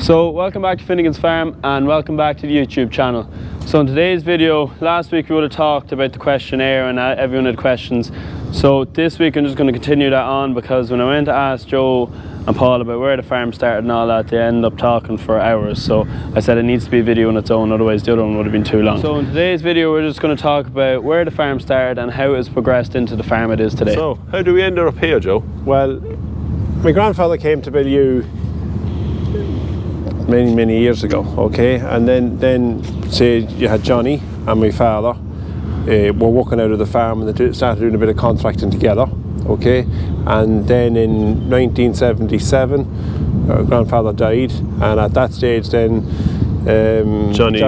So welcome back to Finnegan's Farm and welcome back to the YouTube channel. So in today's video, last week we would have talked about the questionnaire and everyone had questions. So this week I'm just going to continue that on, because when I went to ask Joe and Paul about where the farm started and all that, they ended up talking for hours. So I said it needs to be a video on its own, otherwise the other one would have been too long. So in today's video we're just going to talk about where the farm started and how it's progressed into the farm it is today. So how do we end up here, Joe? Well, my grandfather came to Bellew many years ago, okay, and then say you had Johnny and my father were working out of the farm, and they started doing a bit of contracting together, okay, and then in 1977 our grandfather died, and at that stage then Johnny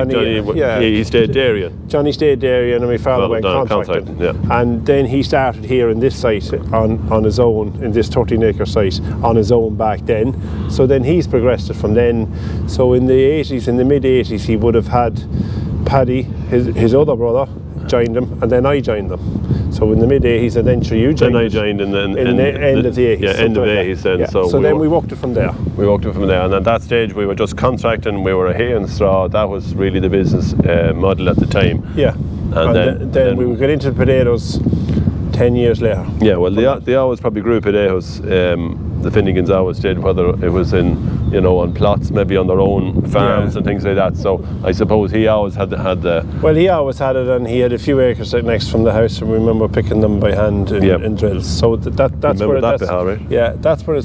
he stayed Darien. Johnny stayed Darien and my father went contracting. Yeah. And then he started here in this site on his own, in this 13-acre site on his own back then. So then he's progressed it from then. So in the 80s, in the mid-80s, he would have had Paddy, his other brother, joined him, and then I joined them. So in the mid-80s, and then you joined. Then I joined in the end of the 80s. Yeah, end of the 80s then. Yeah. So then we walked it from there. We walked it from there, and at that stage we were just contracting. We were a hay and straw. That was really the business model at the time. Yeah. And then we would get into the potatoes 10 years later. Yeah, well, they always probably grew potatoes. The Finnegan's always did, whether it was in, on plots, maybe on their own farms and things like that. So I suppose he always had the. Well, he always had it, and he had a few acres right next from the house, and we remember picking them by hand in drills. So that's where right? Yeah, that's where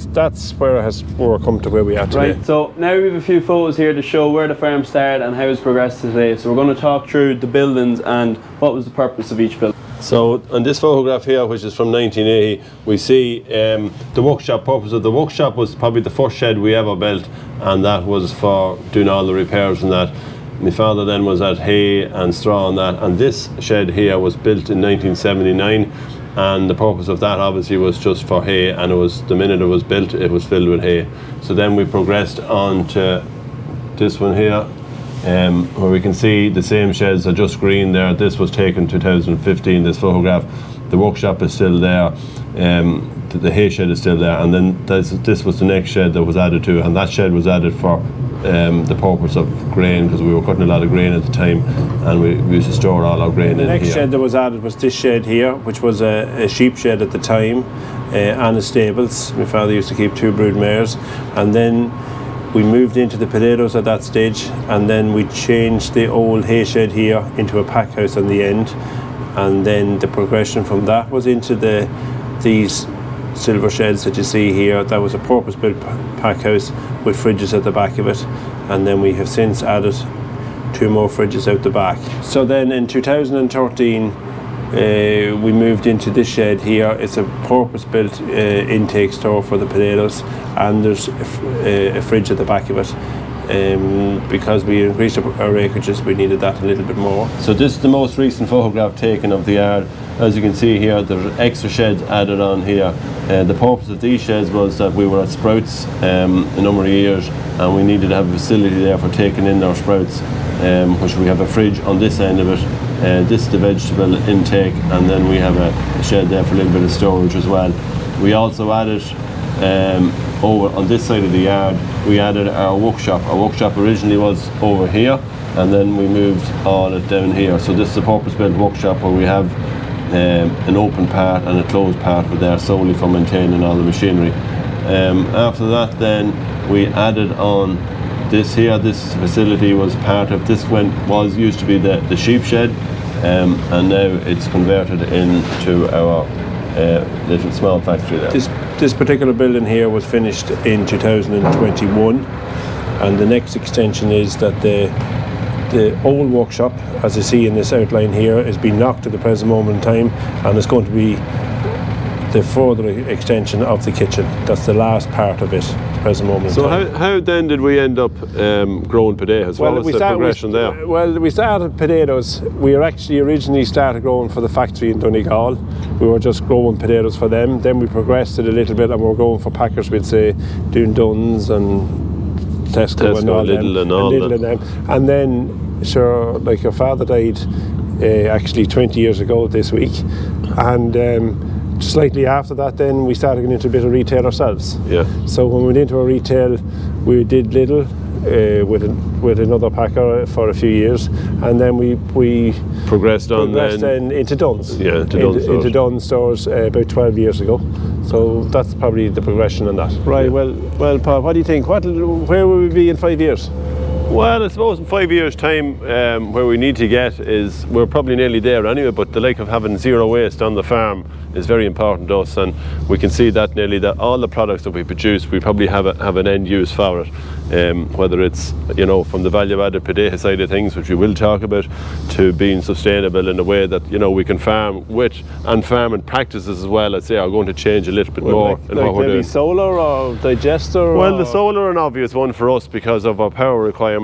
we're come to where we are today. Right. So now we have a few photos here to show where the farm started and how it's progressed today. So we're going to talk through the buildings and what was the purpose of each building. So on this photograph here, which is from 1980, we see the workshop. Purpose of the workshop was probably the first shed we ever built, and that was for doing all the repairs and that. My father then was at hay and straw and that, and this shed here was built in 1979, and the purpose of that obviously was just for hay, and it was, the minute it was built, it was filled with hay. So then we progressed on to this one here, where we can see the same sheds are just green there. This was taken 2015, this photograph. The workshop is still there, the hay shed is still there, and then this was the next shed that was added to, and that shed was added for the purpose of grain, because we were cutting a lot of grain at the time, and we used to store all our grain in here. The next shed that was added was this shed here, which was a sheep shed at the time, and a stables. My father used to keep 2 brood mares, and then we moved into the potatoes at that stage, and then we changed the old hay shed here into a pack house on the end, and then the progression from that was into these silver sheds that you see here. That was a purpose-built pack house with fridges at the back of it, and then we have since added 2 more fridges out the back. So then in 2013 we moved into this shed here. It's a purpose-built intake store for the potatoes, and there's a fridge at the back of it. Because we increased our acreages, we needed that a little bit more. So this is the most recent photograph taken of the yard. As you can see here, there are extra sheds added on here. The purpose of these sheds was that we were at sprouts a number of years, and we needed to have a facility there for taking in our sprouts, which we have a fridge on this end of it. This is the vegetable intake, and then we have a shed there for a little bit of storage as well. We also added over on this side of the yard, we added our workshop. Our workshop originally was over here, and then we moved all it down here. So this is a purpose-built workshop where we have an open part and a closed part with there solely for maintaining all the machinery. After that then we added on this here. This facility was part of, used to be the sheep shed, and now it's converted into our little small factory there. This particular building here was finished in 2021, and the next extension is that the old workshop, as you see in this outline here, is being knocked at the present moment in time, and it's going to be the further extension of the kitchen. That's the last part of it at the present moment in time. So how then did we end up growing potatoes? What was the progression there? Well, we started potatoes. We were actually originally started growing for the factory in Donegal. We were just growing potatoes for them. Then we progressed it a little bit, and we were growing for packers. We'd say doing Dunn's and Tesco and all them. And then, sure, like your father died actually 20 years ago this week, and slightly after that then we started getting into a bit of retail ourselves. Yeah. So when we went into our retail, we did Lidl, with another packer for a few years, and then we Progressed on then into Dunn's. Yeah, into Dunn's stores about 12 years ago. So that's probably the progression on that. Right. Yeah. Well, Paul, what do you think? Where will we be in 5 years? Well, I suppose in 5 years' time, where we need to get is, we're probably nearly there anyway, but the like of having zero waste on the farm is very important to us, and we can see that nearly that all the products that we produce, we probably have an end use for it. Whether it's, you know, from the value-added potato side of things, which we will talk about, to being sustainable in a way that, you know, we can farm with, and farming practices as well, I'd say, are going to change a little bit more in what we're doing. Solar or digester? Well, the solar an obvious one for us because of our power requirement.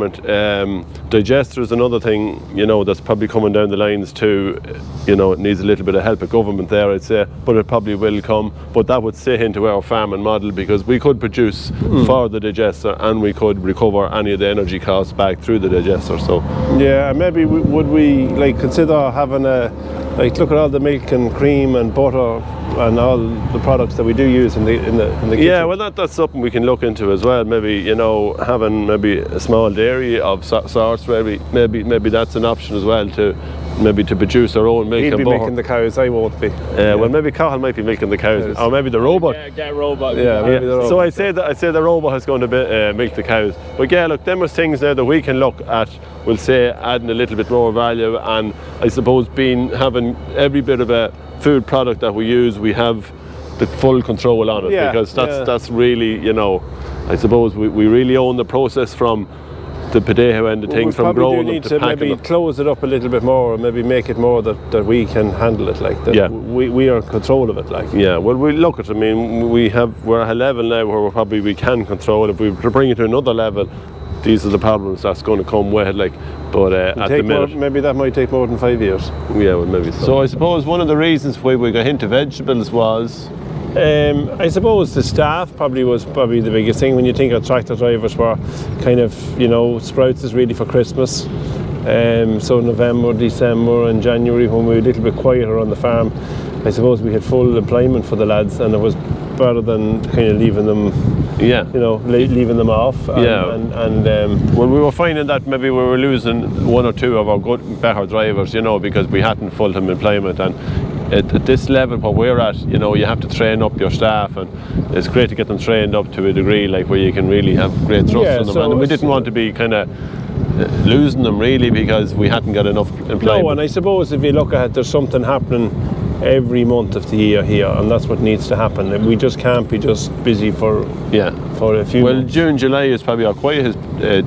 Digester is another thing, you know, that's probably coming down the lines too. You know, it needs a little bit of help of government there, I'd say, but it probably will come. But that would sit into our farming model, because we could produce for the digester, and we could recover any of the energy costs back through the digester. So yeah, maybe would we like consider having look at all the milk and cream and butter and all the products that we do use in the kitchen. Yeah, well, that's something we can look into as well. Maybe, you know, having maybe a small dairy of sorts. Maybe that's an option as well, to produce our own milk He'll and be butter. milking the cows. I won't be. Well, maybe Cathal might be milking the cows, or maybe the robot. Get a robot. Yeah, maybe the robot. So I'd say the robot is going to milk the cows. But yeah, look, them are things now that we can look at. We'll say adding a little bit more value, and I suppose having every bit of a food product that we use, we have the full control on it, because that's really, you know, I suppose we really own the process from the potato end of things, from growing we them to need to packing maybe them. close it up a little bit more, or maybe make it more that we can handle it, like that. Yeah. We are in control of it, like. Yeah, well, we look at, I mean, we're at a level now where we can control it. If we were to bring it to another level, these are the problems that's going to come with it, like. But at the minute, maybe that might take more than 5 years. Yeah, well, maybe so. So I suppose one of the reasons why we got into vegetables was, I suppose the staff was probably the biggest thing. When you think of tractor drivers were kind of, you know, Sprouts is really for Christmas. So November, December and January, when we were a little bit quieter on the farm, I suppose we had full employment for the lads, and it was better than kind of leaving them, you know, leaving them off. Well, we were finding that maybe we were losing one or two of our better drivers, you know, because we hadn't full-time employment. And at this level where we're at, you know, you have to train up your staff, and it's great to get them trained up to a degree, like, where you can really have great trust in them. So and we didn't want to be kind of losing them really, because we hadn't got enough employment. No, and I suppose if you look at it, there's something happening every month of the year here, and that's what needs to happen. We just can't be just busy for a few months. June, July is probably our quietest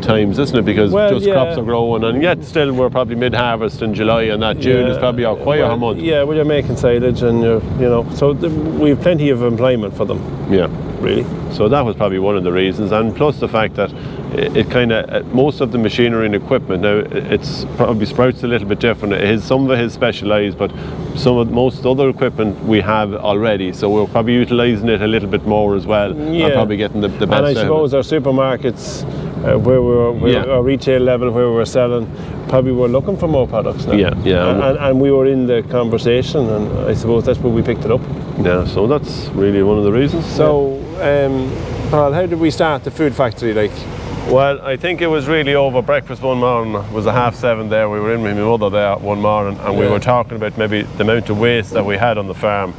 times, isn't it? Because crops are growing, and yet still we're probably mid-harvest in July, and that June is probably our quieter month. Yeah, well, you're making silage, and so we have plenty of employment for them. Yeah, really. So that was probably one of the reasons, and plus the fact that it kind of, most of the machinery and equipment now, it's probably Sprouts a little bit different. Some of it is specialised, but most other equipment we have already, so we're probably utilising it a little bit more as well, and probably getting the best out of it. And I suppose our supermarkets, our retail level where we're selling, probably we're looking for more products now. And we were in the conversation, and I suppose that's where we picked it up. Yeah, so that's really one of the reasons. So, Paul, how did we start the food factory, like? Well, I think it was really over breakfast one morning. It was 7:30 there. We were in with my mother there one morning, and we were talking about maybe the amount of waste that we had on the farm.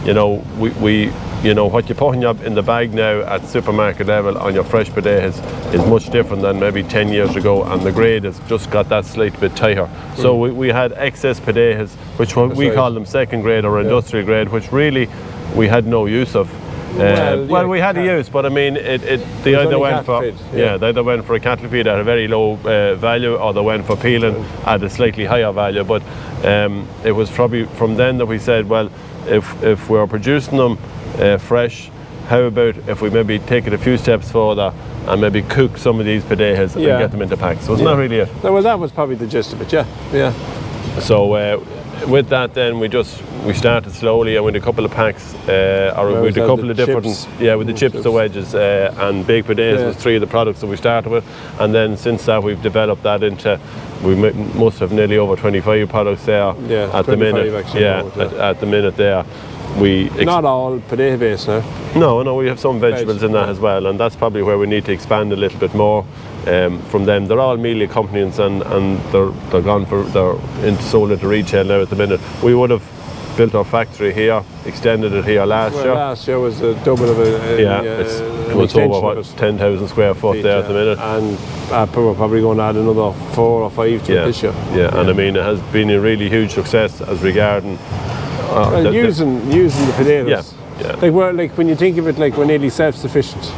You know, we you know, what you're putting up in the bag now at supermarket level on your fresh potatoes is much different than maybe 10 years ago, and the grade has just got that slight bit tighter. So we had excess potatoes, which we call them second grade or industrial grade, which really we had no use of. Well, we had a use, but I mean, they either went for they either went for a cattle feed at a very low value, or they went for peeling at a slightly higher value. But it was probably from then that we said, well, if we're producing them fresh, how about if we maybe take it a few steps further and maybe cook some of these potatoes and get them into packs. So it's not really it. Well, that was probably the gist of it. Yeah. So with that, then we started slowly, and with a couple of packs, or with a couple of different, with the chips, the wedges, and baked potatoes was three of the products that we started with. And then since that, we've developed that into, we must have nearly over 25 products there at the minute. At the minute there. Not all potato based now. No, we have some vegetables in that as well, and that's probably where we need to expand a little bit more. from them. They're all mealie accompaniments, and they're sold into retail now at the minute. We would have built our factory here, extended it here last year. Last year was a double of it was over 10,000 square foot there at the minute, and we're probably going to add another 4 or 5 to it this year. And I mean, it has been a really huge success as regarding using the potatoes. Like when you think of it, like we're nearly self-sufficient.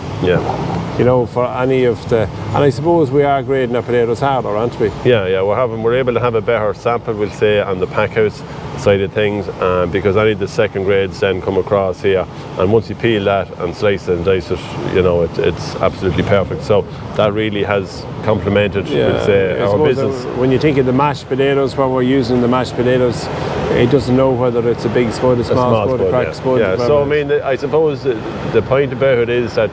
You know, for any of the, and I suppose we are grading our potatoes harder, aren't we? We're able to have a better sample, we'll say, on the pack house side of things, because any of the second grades then come across here, and once you peel that and slice it and dice it, you know, it's absolutely perfect. So that really has complemented, we'll say, our business. When you think of the mashed potatoes, when we're using the mashed potatoes, it doesn't know whether it's a big spud, a small spud, a cracked spud. So I mean, I suppose the point about it is that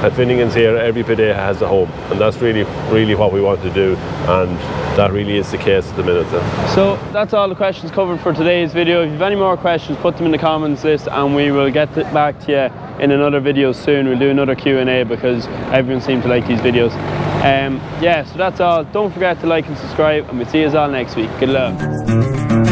at Finnegan's here, every potato has a home, and that's really what we want to do, and that really is the case at the minute. So that's all the questions covered for today's video. If you have any more questions, put them in the comments list, and we will get back to you in another video soon. We'll do another Q&A because everyone seems to like these videos. So that's all. Don't forget to like and subscribe, and we'll see you all next week. Good luck.